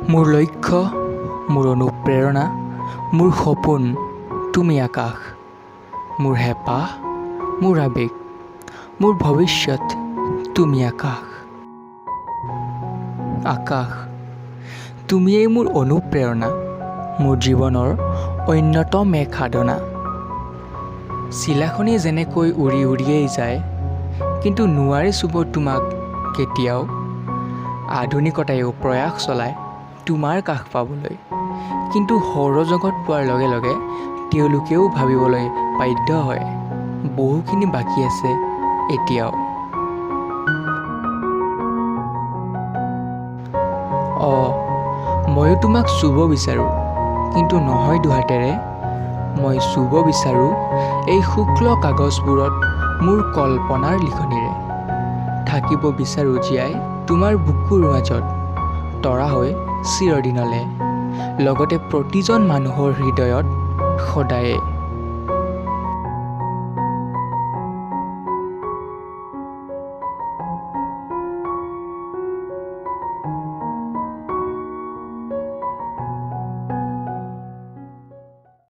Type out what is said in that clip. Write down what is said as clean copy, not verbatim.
মোৰ লক্ষ্য, মোৰ অনুপ্ৰেৰণা, মোৰ সপোন, তুমি আকাশ। মোৰ হেঁপাহ, মোৰ আৱেগ, মোৰ ভৱিষ্যত, তুমি আকাশ। আকাশ, তুমিয়েই মোৰ অনুপ্ৰেৰণা, মোৰ জীৱনৰ অন্যতম এক সাধনা। চিলাখনি যেনেকৈ উৰি উৰিয়েই যায়, কিন্তু নোৱাৰে চুব তোমাক কেতিয়াও। আধুনিকতায়েও প্ৰয়াস চলায় তোমাৰ কাষ পাবলৈ, কিন্তু সৌৰজগত পোৱাৰ লগে লগে তেওঁলোকেও ভাবিবলৈ বাধ্য হয় বহুখিনি বাকী আছে এতিয়াও। ময়ো তোমাক চুব বিচাৰোঁ, কিন্তু নহয় দুহাতেৰে। মই চুব বিচাৰোঁ এই শুক্ল কাগজবোৰত মোৰ কল্পনাৰ লিখনিৰে। থাকিব বিচাৰোঁ জীয়াই তোমাৰ বুকুৰ মাজত, তৰা হৈ চিৰদিনলে, লগতে প্ৰতিজন মানুহৰ হৃদয়ত সদায়ে।